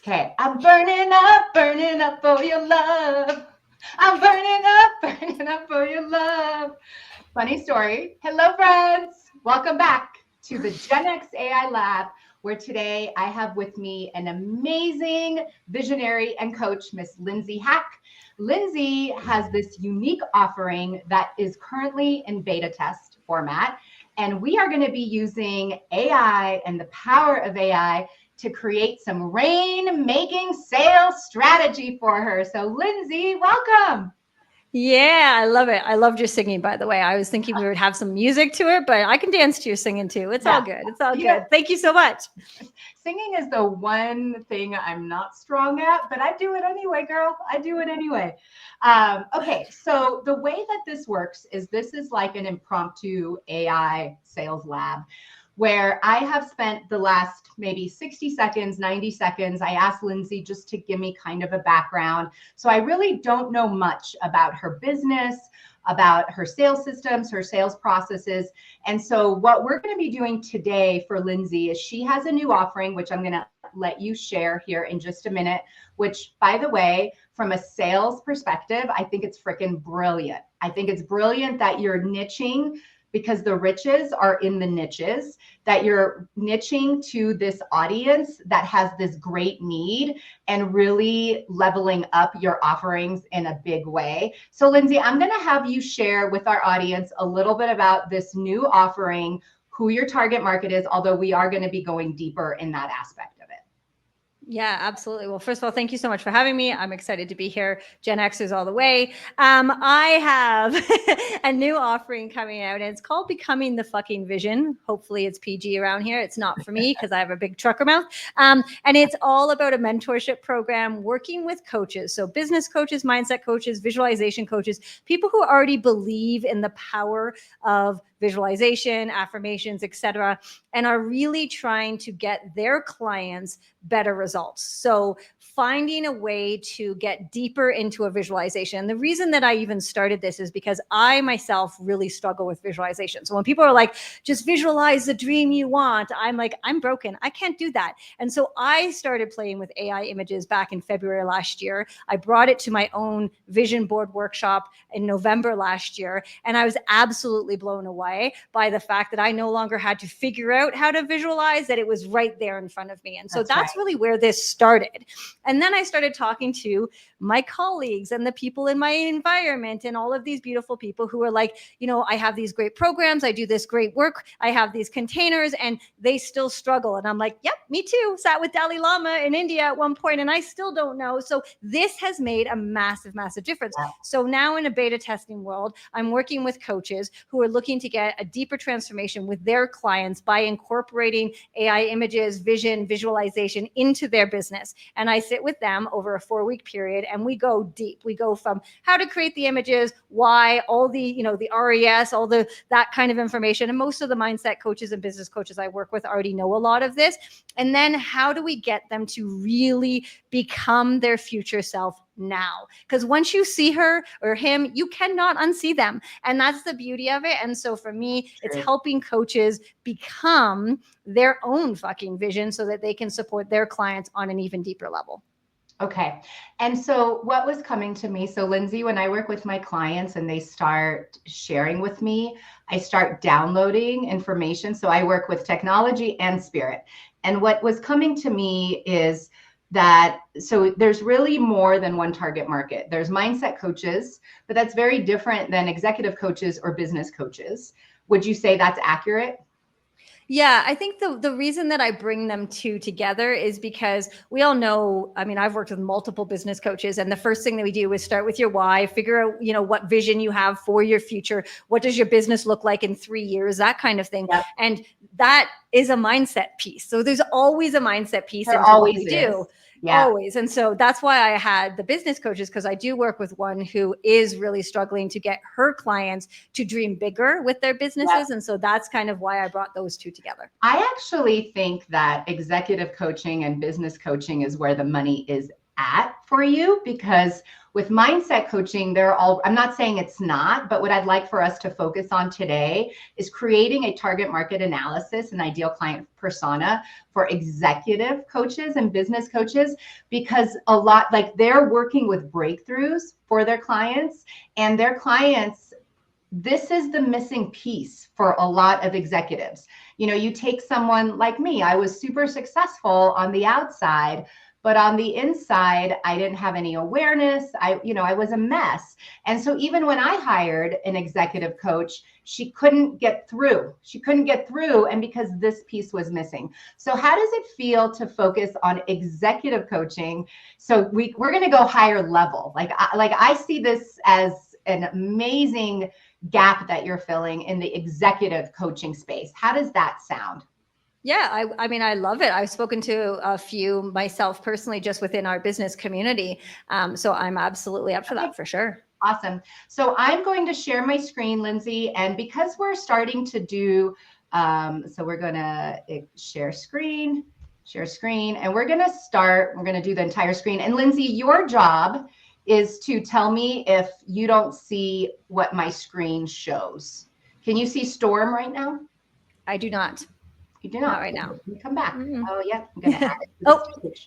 Okay, I'm burning up for your love. I'm burning up for your love. Funny story. Hello, friends. Welcome back to the Gen X AI Lab, where today I have with me an amazing visionary and coach, Miss Lindsey Hack. Lindsey has this unique offering that is currently in beta test format, and we are going to be using AI and the power of AI to create some rain-making sales strategy for her. So, Lindsey, welcome. Yeah, I love it. I loved your singing, by the way. I was thinking we would have some music to it, but I can dance to your singing too. It's all good. It's all good. Thank you so much. Singing is the one thing I'm not strong at, but I do it anyway, girl. I do it anyway. Okay, so the way that this works is this is like an impromptu AI sales lab where I have spent the last maybe 60 seconds, 90 seconds. I asked Lindsey just to give me kind of a background. So I really don't know much about her business, about her sales systems, her sales processes. And so what we're going to be doing today for Lindsey is she has a new offering, which I'm going to let you share here in just a minute, which, by the way, from a sales perspective, I think it's freaking brilliant. I think it's brilliant that you're niching, because the riches are in the niches, that you're niching to this audience that has this great need and really leveling up your offerings in a big way. So Lindsey, I'm gonna have you share with our audience a little bit about this new offering, who your target market is, although we are gonna be going deeper in that aspect of it. Yeah, absolutely. Well, first of all, thank you so much for having me. I'm excited to be here. Gen Xers all the way. I have a new offering coming out, and it's called Becoming the Fucking Vision. Hopefully it's PG around here. It's not for me because I have a big trucker mouth. And it's all about a mentorship program working with coaches. So business coaches, mindset coaches, visualization coaches, people who already believe in the power of visualization, affirmations, etc., and are really trying to get their clients better results. So finding a way to get deeper into a visualization. And the reason that I even started this is because I myself really struggle with visualization. So when people are like, just visualize the dream you want, I'm like, I'm broken. I can't do that. And so I started playing with AI images back in February last year. I brought it to my own vision board workshop in November last year. And I was absolutely blown away by the fact that I no longer had to figure out how to visualize, that it was right there in front of me. And so that's really where this started. And then I started talking to my colleagues and the people in my environment and all of these beautiful people who are like, you know, I have these great programs, I do this great work, I have these containers, and they still struggle. And I'm like, yep, me too. Sat with Dalai Lama in India at one point, and I still don't know. So this has made a massive, massive difference. Wow. So now in a beta testing world, I'm working with coaches who are looking to get a deeper transformation with their clients by incorporating AI images, vision, visualization into their business. And I sit with them over a 4-week period, and we go deep. We go from how to create the images, why, all the, you know, the RES, all the, that kind of information. And most of the mindset coaches and business coaches I work with already know a lot of this. And then how do we get them to really become their future self now? Because once you see her or him, you cannot unsee them. And that's the beauty of it. And so for me, it's helping coaches become their own fucking vision so that they can support their clients on an even deeper level. Okay. And so what was coming to me, so Lindsey, when I work with my clients and they start sharing with me, I start downloading information. So I work with technology and spirit. And what was coming to me is that, so there's really more than one target market. There's mindset coaches, but that's very different than executive coaches or business coaches. Would you say that's accurate? Yeah, I think the reason that I bring them two together is because we all know, I mean, I've worked with multiple business coaches, and the first thing that we do is start with your why, figure out, you know, what vision you have for your future. What does your business look like in 3 years? That kind of thing. Yep. And that is a mindset piece. So there's always a mindset piece into what we do. Yeah. Always. And so that's why I had the business coaches, because I do work with one who is really struggling to get her clients to dream bigger with their businesses. Yeah. And so that's kind of why I brought those two together. I actually think that executive coaching and business coaching is where the money is at for you, because with mindset coaching, I'm not saying it's not, but what I'd like for us to focus on today is creating a target market analysis and ideal client persona for executive coaches and business coaches, because a lot, like, they're working with breakthroughs for their clients, and their clients, this is the missing piece for a lot of executives. You know, you take someone like me, I was super successful on the outside, but on the inside, I didn't have any awareness. I was a mess. And so even when I hired an executive coach, she couldn't get through. And because this piece was missing. So how does it feel to focus on executive coaching? So we're going to go higher level. Like I see this as an amazing gap that you're filling in the executive coaching space. How does that sound? Yeah, I mean, I love it. I've spoken to a few myself personally, just within our business community. So I'm absolutely up for that, for sure. Awesome. So I'm going to share my screen, Lindsey, and because we're starting to do, so we're going to share screen, and we're going to do the entire screen. And Lindsey, your job is to tell me if you don't see what my screen shows. Can you see Storm right now? I do not. You do not. Not right now. Let me come back. Mm-hmm. Oh, yeah. I'm going to add it. Oh,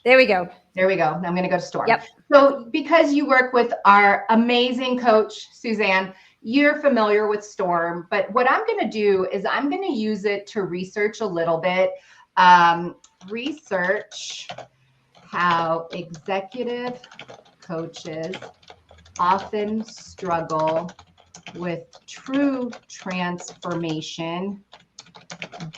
there we go. There we go. I'm going to go to Storm. Yep. So because you work with our amazing coach, Suzanne, you're familiar with Storm. But what I'm going to do is I'm going to use it to research a little bit. Research how executive coaches often struggle with true transformation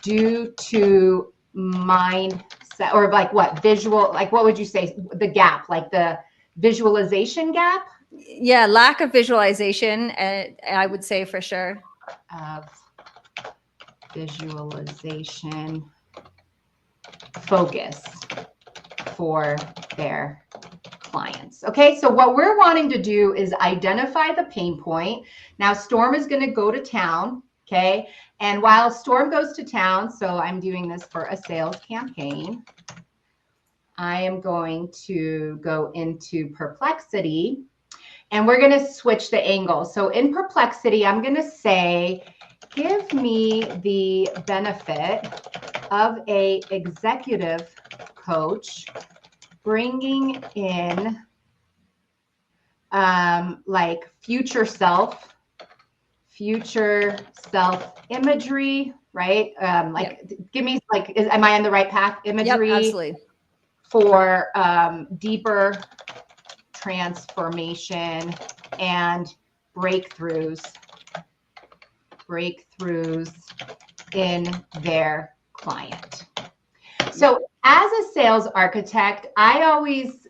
due to mindset, or like what visual, like what would you say the gap, like the visualization gap? Yeah, lack of visualization, I would say for sure. Of visualization focus for their clients. Okay, so what we're wanting to do is identify the pain point. Now, Storm is going to go to town. Okay, and while Storm goes to town, so I'm doing this for a sales campaign, I am going to go into Perplexity, and we're going to switch the angle. So in Perplexity, I'm going to say, give me the benefit of a executive coach bringing in like future self-imagery, right? Give me, like, am I on the right path? Imagery. Yep, absolutely. For deeper transformation and breakthroughs in their client. So as a sales architect, I always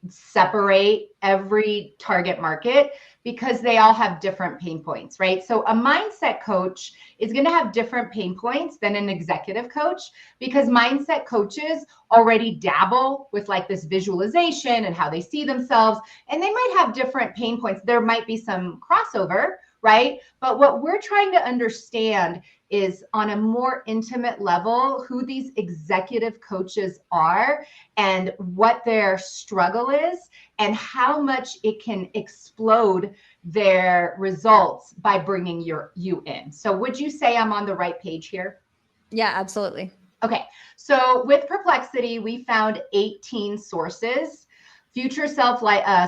separate every target market because they all have different pain points, right? So a mindset coach is going to have different pain points than an executive coach, because mindset coaches already dabble with like this visualization and how they see themselves, and they might have different pain points. There might be some crossover, right? But what we're trying to understand is, on a more intimate level, who these executive coaches are and what their struggle is and how much it can explode their results by bringing you in. So would you say I'm on the right page here? Yeah, absolutely. Okay, so with Perplexity, we found 18 sources. Future self,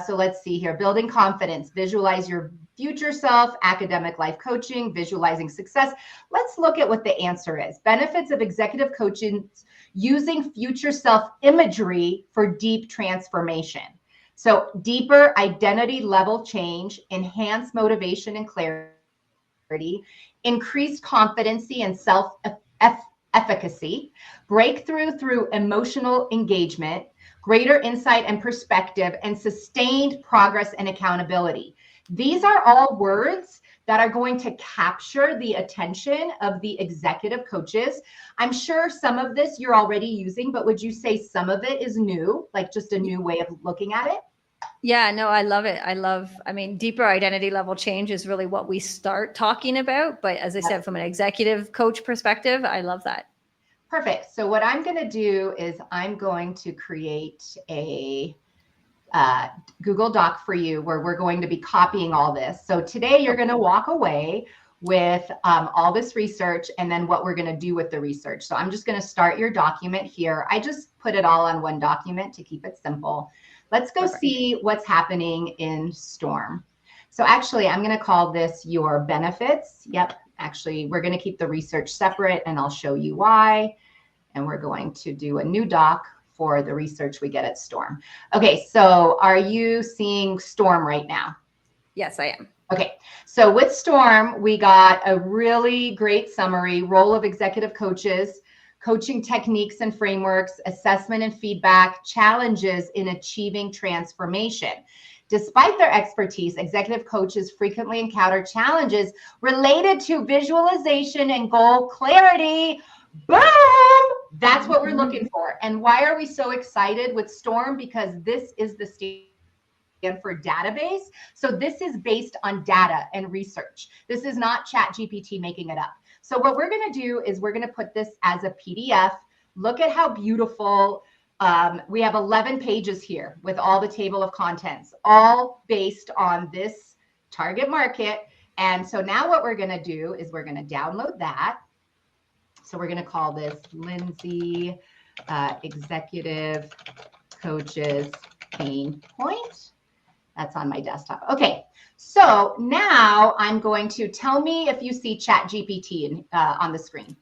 so let's see here, building confidence, visualize your future self, academic life coaching, visualizing success. Let's look at what the answer is. Benefits of executive coaching using future self imagery for deep transformation. So deeper identity level change, enhanced motivation and clarity, increased competency and self-efficacy, breakthrough through emotional engagement, greater insight and perspective, and sustained progress and accountability. These are all words that are going to capture the attention of the executive coaches. I'm sure some of this you're already using, but would you say some of it is new, like just a new way of looking at it? Yeah, no, I love it. I mean, deeper identity level change is really what we start talking about. But as I said, from an executive coach perspective, I love that. Perfect. So what I'm going to do is I'm going to create a Google Doc for you where we're going to be copying all this. So today you're going to walk away with all this research and then what we're going to do with the research. So I'm just going to start your document here. I just put it all on one document to keep it simple. Let's go see what's happening in Storm. So actually, I'm going to call this your benefits. Yep. Actually, we're going to keep the research separate and I'll show you why. And we're going to do a new doc for the research we get at Storm. Okay, so are you seeing Storm right now? Yes, I am. Okay, so with Storm, we got a really great summary, role of executive coaches, coaching techniques and frameworks, assessment and feedback, challenges in achieving transformation. Despite their expertise, executive coaches frequently encounter challenges related to visualization and goal clarity. Boom! That's what we're looking for. And why are we so excited with Storm? Because this is the Stanford database. So this is based on data and research. This is not ChatGPT making it up. So what we're going to do is we're going to put this as a PDF. Look at how beautiful. We have 11 pages here with all the table of contents, all based on this target market. And so now what we're going to do is we're going to download that. So we're going to call this Lindsey Executive Coaches Pain Point. That's on my desktop. Okay, so now I'm going to tell me if you see ChatGPT on the screen.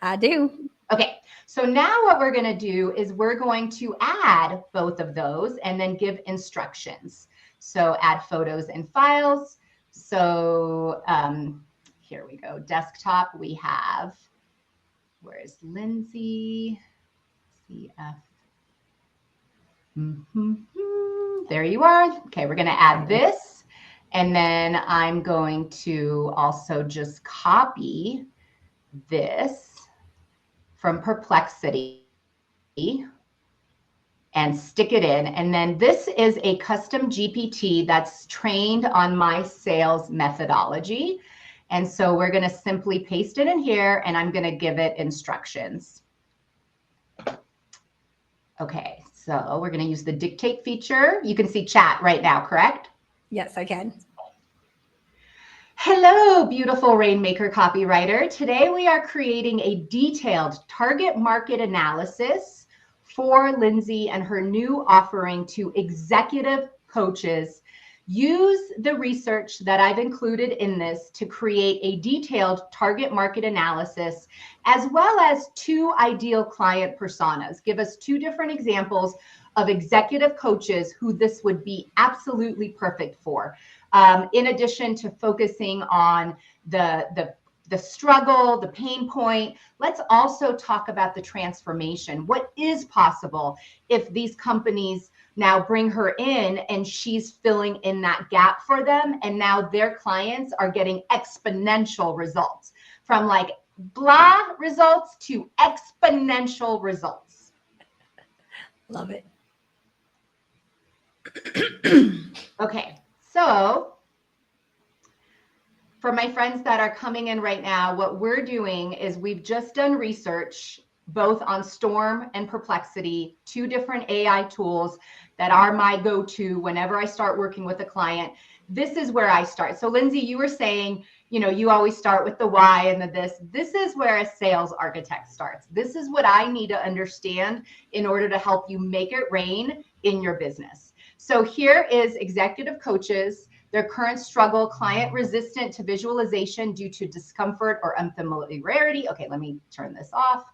I do. Okay, so now what we're going to do is we're going to add both of those and then give instructions. So add photos and files. So here we go. Desktop, we have, where's Lindsey? CF. There you are. Okay, we're going to add this. And then I'm going to also just copy this from Perplexity and stick it in. And then this is a custom GPT that's trained on my sales methodology. And so we're going to simply paste it in here and I'm going to give it instructions. Okay, so we're going to use the dictate feature. You can see chat right now, correct? Yes, I can. Hello, beautiful Rainmaker copywriter. Today we are creating a detailed target market analysis for Lindsey and her new offering to executive coaches. Use the research that I've included in this to create a detailed target market analysis, as well as 2 ideal client personas. Give us 2 different examples of executive coaches who this would be absolutely perfect for. In addition to focusing on the struggle, the pain point, let's also talk about the transformation. What is possible if these companies now bring her in and she's filling in that gap for them, and now their clients are getting exponential results, from like blah results to exponential results. Love it. Okay, so for my friends that are coming in right now, what we're doing is we've just done research both on Storm and Perplexity, 2 different AI tools that are my go-to whenever I start working with a client. This is where I start. So Lindsey, you were saying, you know, you always start with the why and the this. This is where a sales architect starts. This is what I need to understand in order to help you make it rain in your business. So here is executive coaches, their current struggle, client resistant to visualization due to discomfort or unfamiliarity. Okay, let me turn this off.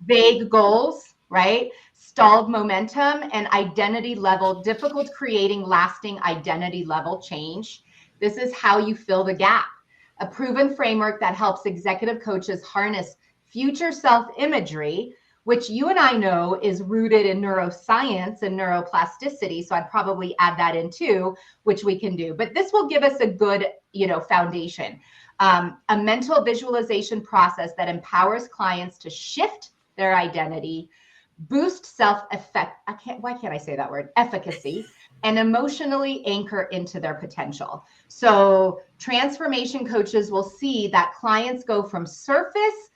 Vague goals, right? Stalled momentum and identity level, difficult creating lasting identity level change. This is how you fill the gap. A proven framework that helps executive coaches harness future self-imagery, which you and I know is rooted in neuroscience and neuroplasticity. So I'd probably add that in too, which we can do. But this will give us a good, foundation. A mental visualization process that empowers clients to shift their identity, boost why can't I say that word? Efficacy, and emotionally anchor into their potential. So transformation coaches will see that clients go from surface,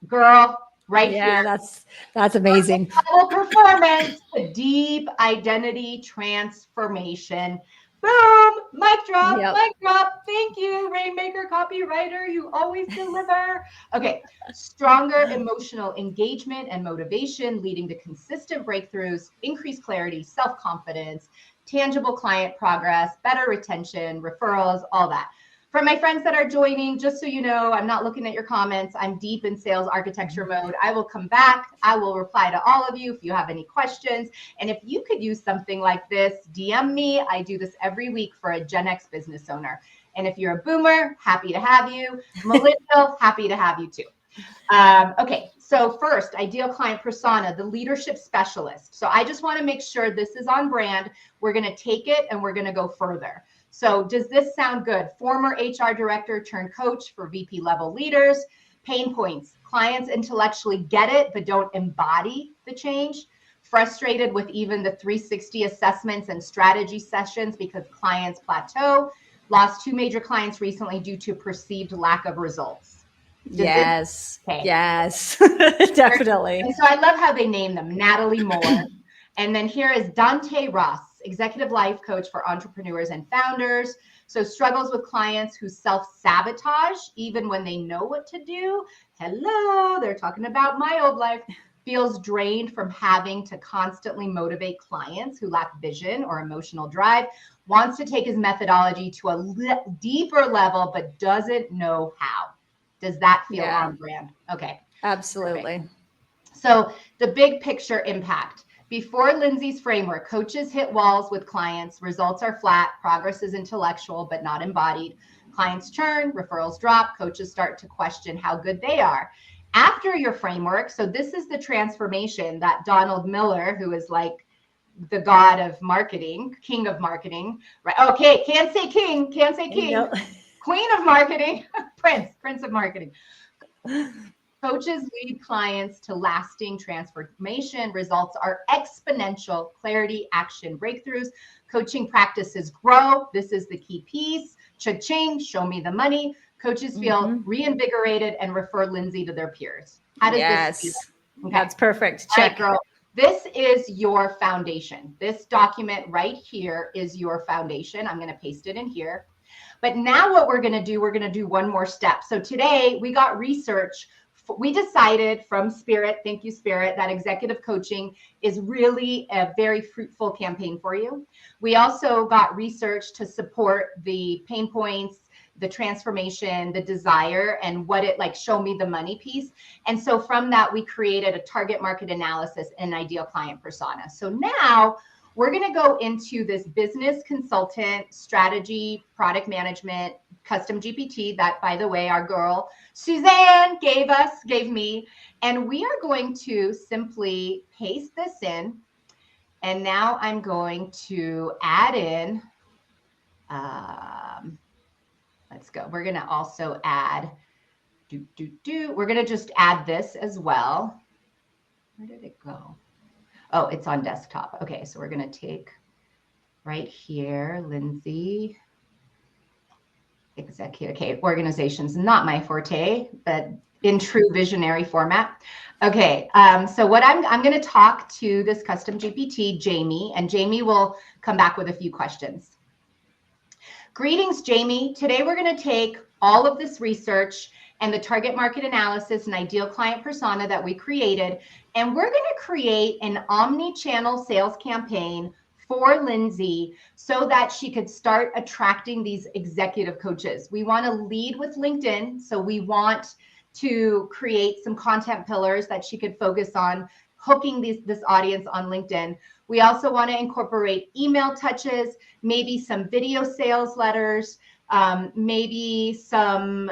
girl, right Yeah, here. that's amazing. Level performance, a deep identity transformation. Boom! Mic drop, Yep. mic drop. Thank you, Rainmaker copywriter. You always deliver. Okay, stronger emotional engagement and motivation, leading to consistent breakthroughs, increased clarity, self confidence, tangible client progress, better retention, referrals, all that. For my friends that are joining, just so you know, I'm not looking at your comments. I'm deep in sales architecture mode. I will come back. I will reply to all of you if you have any questions. And if you could use something like this, DM me. I do this every week for a Gen X business owner. And if you're a boomer, happy to have you. Millennial, happy to have you too. Okay, so first, ideal client persona, the leadership specialist. So I just want to make sure this is on brand. We're going to take it and we're going to go further. So does this sound good? Former HR director turned coach for VP level leaders. Pain points. Clients intellectually get it, but don't embody the change. Frustrated with even the 360 assessments and strategy sessions because clients plateau. Lost 2 major clients recently due to perceived lack of results. Yes. Okay. Yes. Definitely. And so I love how they name them. Natalie Moore. And then here is Dante Ross, executive life coach for entrepreneurs and founders. So struggles with clients who self-sabotage even when they know what to do. Hello, they're talking about my old life. Feels drained from having to constantly motivate clients who lack vision or emotional drive. Wants to take his methodology to a deeper level, but doesn't know how. Does that feel on brand? Okay. Absolutely. Perfect. So the big picture impact. Before Lindsey's framework, coaches hit walls with clients, results are flat, progress is intellectual but not embodied. Clients churn, referrals drop, coaches start to question how good they are. After your framework, so this is the transformation that Donald Miller, who is like the god of marketing, king of marketing, right? Okay, can't say king, Yep. queen of marketing, prince of marketing. Coaches lead clients to lasting transformation. Results are exponential. Clarity, action, breakthroughs. Coaching practices grow. This is the key piece. Cha-ching, show me the money. Coaches feel reinvigorated and refer Lindsey to their peers. How does this feel? Okay. That's perfect. Check. Check. All right, girl. This is your foundation. This document right here is your foundation. I'm going to paste it in here. But now what we're going to do, we're going to do one more step. So today we got research. We decided from Spirit, thank you, Spirit, that executive coaching is really a very fruitful campaign for you. We also got research to support the pain points, the transformation, the desire, and what it like, show me the money piece. And so from that, we created a target market analysis and ideal client persona. So now we're going to go into this business consultant strategy, product management, custom GPT that, by the way, our girl Suzanne gave me. And we are going to simply paste this in. And now I'm going to add in, let's go. We're going to also add, we're going to just add this as well. Where did it go? Oh, it's on desktop. Okay, so we're going to take right here, Lindsey, executive, okay, organization's not my forte, but in true visionary format. Okay, so what I'm going to talk to this custom GPT, Jamie, and Jamie will come back with a few questions. Greetings, Jamie. Today we're going to take all of this research and the target market analysis and ideal client persona that we created, and we're going to create an omni-channel sales campaign for Lindsey so that she could start attracting these executive coaches. We want to lead with LinkedIn. So we want to create some content pillars that she could focus on, hooking this audience on LinkedIn. We also want to incorporate email touches, maybe some video sales letters, maybe some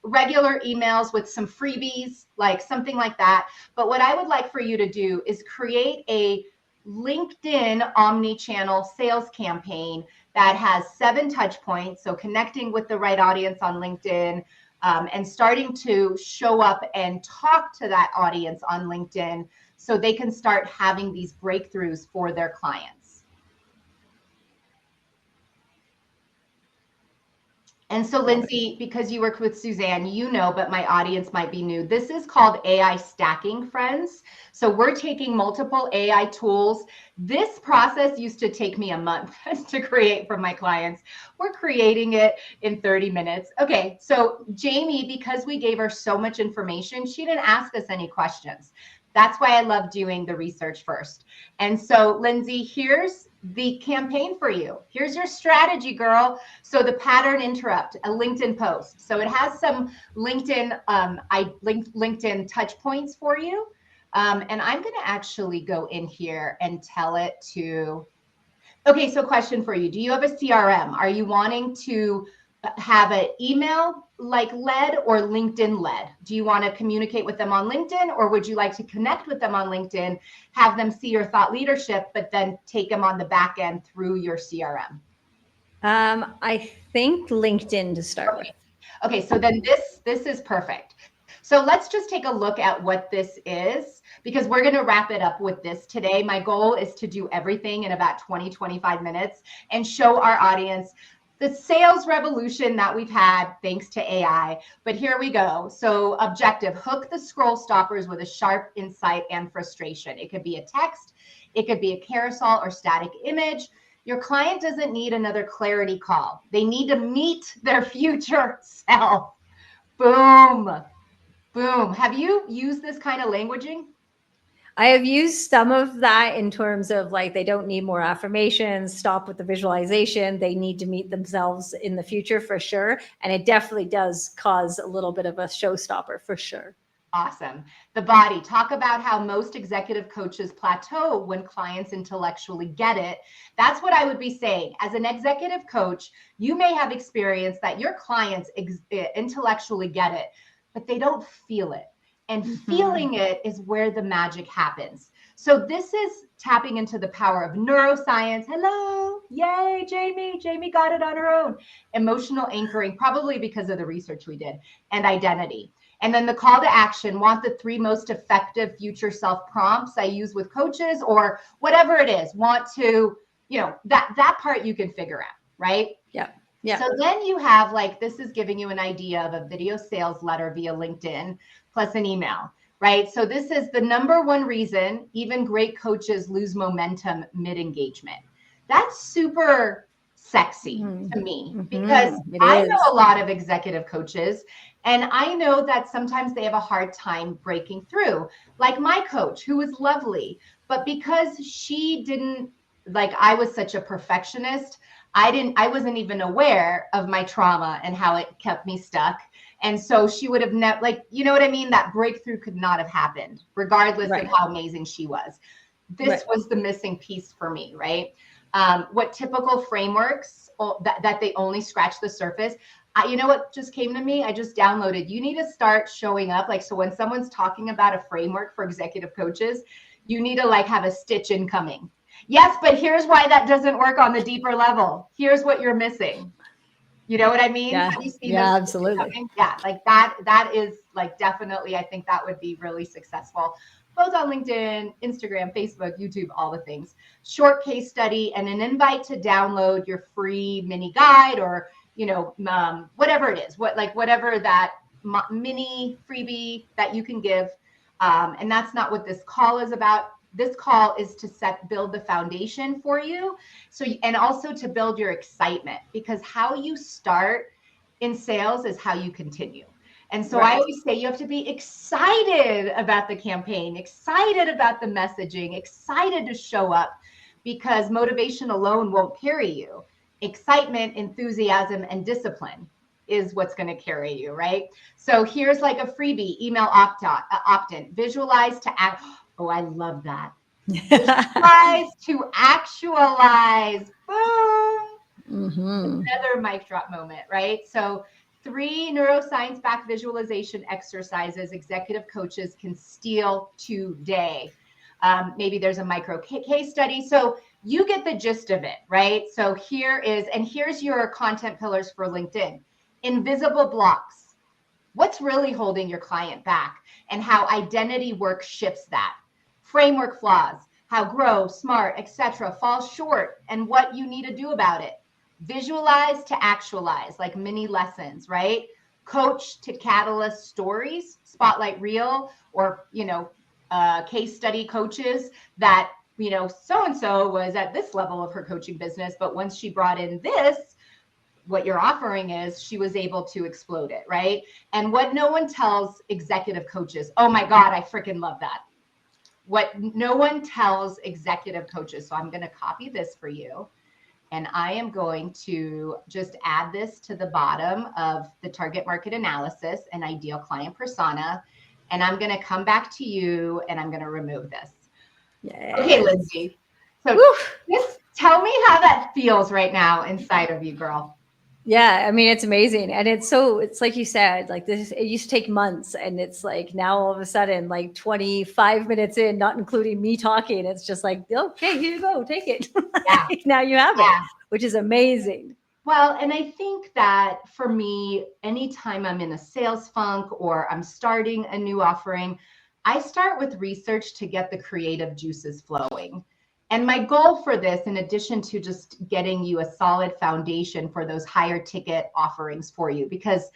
regular emails with some freebies, like something like that. But what I would like for you to do is create a LinkedIn omni-channel sales campaign that has 7 touch points. So connecting with the right audience on LinkedIn, and starting to show up and talk to that audience on LinkedIn so they can start having these breakthroughs for their clients. And so, Love it. Lindsey, because you work with Suzanne, you know, but my audience might be new. This is called AI stacking, friends. So we're taking multiple AI tools. This process used to take me a month to create for my clients. We're creating it in 30 minutes. Okay, so Jamie, because we gave her so much information, she didn't ask us any questions. That's why I love doing the research first. And so, Lindsey, here's the campaign for you. Here's your strategy, girl. So the pattern interrupt, a LinkedIn post. So it has some LinkedIn, LinkedIn touch points for you. And I'm going to actually go in here and tell it to, okay, so question for you. Do you have a CRM? Are you wanting to have an email like led or LinkedIn led? Do you want to communicate with them on LinkedIn, or would you like to connect with them on LinkedIn, have them see your thought leadership, but then take them on the back end through your CRM? I think LinkedIn to start with. Okay, so then this is perfect. So let's just take a look at what this is, because we're going to wrap it up with this today. My goal is to do everything in about 20-25 minutes and show our audience the sales revolution that we've had thanks to AI. But here we go. So objective, hook the scroll stoppers with a sharp insight and frustration. It could be a text, it could be a carousel or static image. Your client doesn't need another clarity call. They need to meet their future self. Boom. Boom. Have you used this kind of languaging? I have used some of that in terms of like they don't need more affirmations, stop with the visualization. They need to meet themselves in the future for sure. And it definitely does cause a little bit of a showstopper for sure. Awesome. The body. Talk about how most executive coaches plateau when clients intellectually get it. That's what I would be saying. As an executive coach, you may have experienced that your clients intellectually get it, but they don't feel it. And feeling it is where the magic happens. So this is tapping into the power of neuroscience. Hello. Yay, Jamie. Jamie got it on her own. Emotional anchoring, probably because of the research we did, and identity. And then the call to action, want the 3 most effective future self prompts I use with coaches or whatever it is, want to, that part you can figure out, right? Yeah. Yeah. So then you have like, this is giving you an idea of a video sales letter via LinkedIn plus an email, right? So this is the number 1 reason even great coaches lose momentum mid-engagement. That's super sexy to me because I know a lot of executive coaches and I know that sometimes they have a hard time breaking through. Like my coach, who was lovely, but because she didn't, like I was such a perfectionist, I wasn't even aware of my trauma and how it kept me stuck. And so she would have never, like, you know what I mean? That breakthrough could not have happened, regardless of how amazing she was. This was the missing piece for me, right? What typical frameworks that they only scratch the surface. You know what just came to me? I just downloaded. You need to start showing up. Like, so when someone's talking about a framework for executive coaches, you need to like have a stitch incoming. Yes, but here's why that doesn't work on the deeper level. Here's what you're missing. You know what I mean? Yeah. Have you seen Yeah, this? absolutely. Yeah, like that is like definitely, I think that would be really successful, both on LinkedIn, Instagram, Facebook, YouTube, all the things. Short case study and an invite to download your free mini guide or, whatever it is, whatever that mini freebie that you can give. And that's not what this call is about. This call is to build the foundation for you. So, and also to build your excitement, because how you start in sales is how you continue. And so I always say you have to be excited about the campaign, excited about the messaging, excited to show up, because motivation alone won't carry you. Excitement, enthusiasm, and discipline is what's going to carry you, right? So here's like a freebie, email opt-in, visualize to act. Oh, I love that. Visualize to actualize. Boom. Another mic drop moment, right? So 3 neuroscience-backed visualization exercises executive coaches can steal today. Maybe there's a micro case study. So you get the gist of it, right? So here's your content pillars for LinkedIn. Invisible blocks. What's really holding your client back and how identity work shifts that. Framework flaws, how grow, smart, etc. fall short and what you need to do about it. visualize to actualize, like mini lessons, right? Coach to catalyst stories, spotlight reel, or, case study coaches that, so-and-so was at this level of her coaching business, but once she brought in this, what you're offering is she was able to explode it, right? And what no one tells executive coaches, oh my God, I freaking love that. What no one tells executive coaches. So I'm going to copy this for you. And I am going to just add this to the bottom of the target market analysis and ideal client persona. And I'm going to come back to you and I'm going to remove this. Yes. Okay, Lindsey. So just tell me how that feels right now inside of you, girl. Yeah, I mean, it's amazing. And it's like you said, like this, it used to take months. And it's like now all of a sudden, like 25 minutes in, not including me talking, it's just like, okay, here you go, take it. Yeah. Now you have it, which is amazing. Well, and I think that for me, anytime I'm in a sales funk or I'm starting a new offering, I start with research to get the creative juices flowing. And my goal for this, in addition to just getting you a solid foundation for those higher ticket offerings for you, because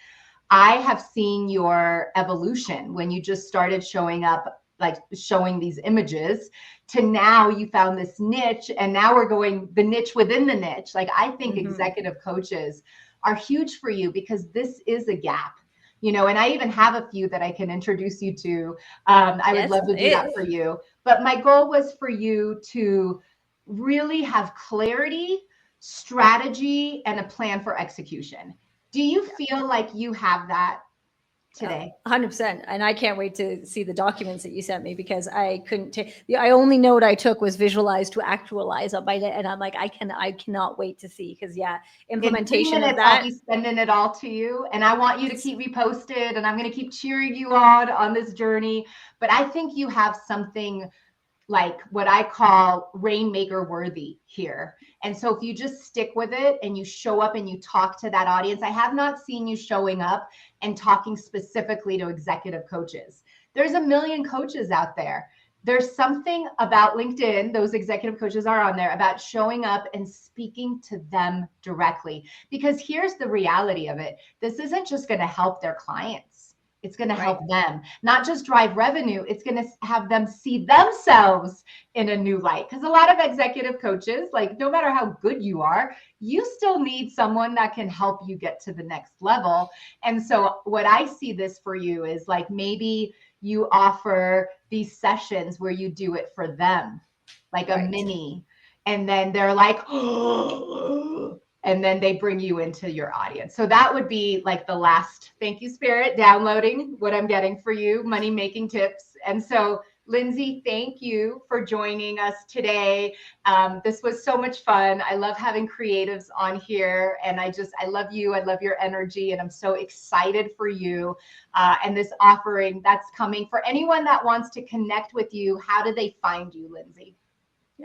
I have seen your evolution when you just started showing up, like showing these images, to now you found this niche, and now we're going the niche within the niche. Like, I think executive coaches are huge for you because this is a gap. And I even have a few that I can introduce you to. I would love to do that for you. But my goal was for you to really have clarity, strategy, and a plan for execution. Do you feel like you have that today? 100%. And I can't wait to see the documents that you sent me, because I couldn't take, I only note I took was visualize to actualize up by the, and I'm like, I cannot wait to see. Cause implementation in 3 minutes, of that. I'll be sending it all to you. And I want you to keep me posted, and I'm going to keep cheering you on this journey. But I think you have something like what I call rainmaker worthy here. And so if you just stick with it and you show up and you talk to that audience, I have not seen you showing up and talking specifically to executive coaches. There's a million coaches out there. There's something about LinkedIn, those executive coaches are on there, about showing up and speaking to them directly. Because here's the reality of it. This isn't just going to help their clients. It's going to help them, not just drive revenue. It's going to have them see themselves in a new light. Because a lot of executive coaches, like, no matter how good you are, you still need someone that can help you get to the next level. And so what I see this for you is, like, maybe you offer these sessions where you do it for them, like a mini, and then they're like, and then they bring you into your audience. So that would be like the last, thank you, Spirit, downloading what I'm getting for you, money making tips. And so, Lindsey, thank you for joining us today. This was so much fun. I love having creatives on here, and I love you. I love your energy, and I'm so excited for you and this offering that's coming. For anyone that wants to connect with you, how do they find you, Lindsey?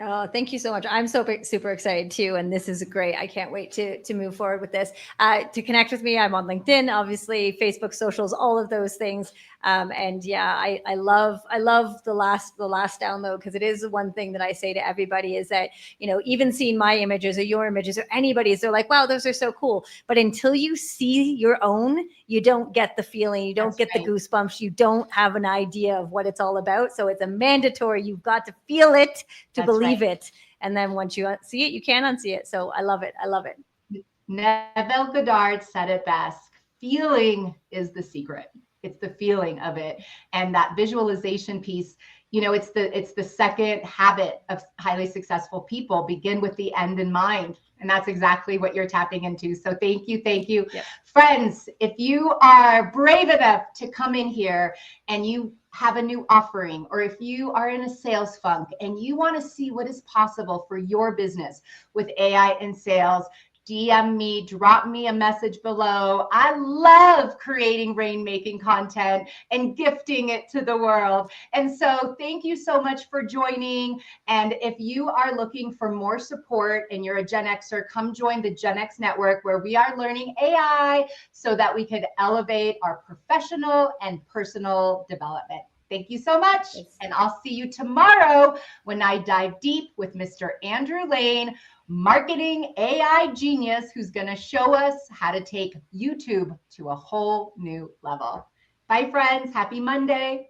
Oh, thank you so much. I'm so super excited too. And this is great. I can't wait to move forward with this. To connect with me, I'm on LinkedIn, obviously, Facebook, socials, all of those things. And yeah, I love the last download, because it is the one thing that I say to everybody is that, even seeing my images or your images or anybody's, they're like, wow, those are so cool. But until you see your own, you don't get the feeling, you don't get the goosebumps, you don't have an idea of what it's all about. So it's a mandatory. You've got to feel it to believe it. And then once you see it, you can't unsee it. So I love it. I love it. Neville Goddard said it best. Feeling is the secret. It's the feeling of it. And that visualization piece, it's the second habit of highly successful people. Begin with the end in mind. And that's exactly what you're tapping into. So thank you. Thank you. Yep. Friends, if you are brave enough to come in here and you have a new offering, or if you are in a sales funk and you want to see what is possible for your business with AI and sales, DM me, drop me a message below. I love creating rainmaking content and gifting it to the world. And so thank you so much for joining. And if you are looking for more support and you're a Gen Xer, come join the Gen X Network, where we are learning AI so that we can elevate our professional and personal development. Thank you so much. And I'll see you tomorrow when I dive deep with Mr. Andrew Lane, marketing AI genius who's going to show us how to take YouTube to a whole new level. Bye, friends. Happy Monday.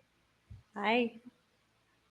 Bye.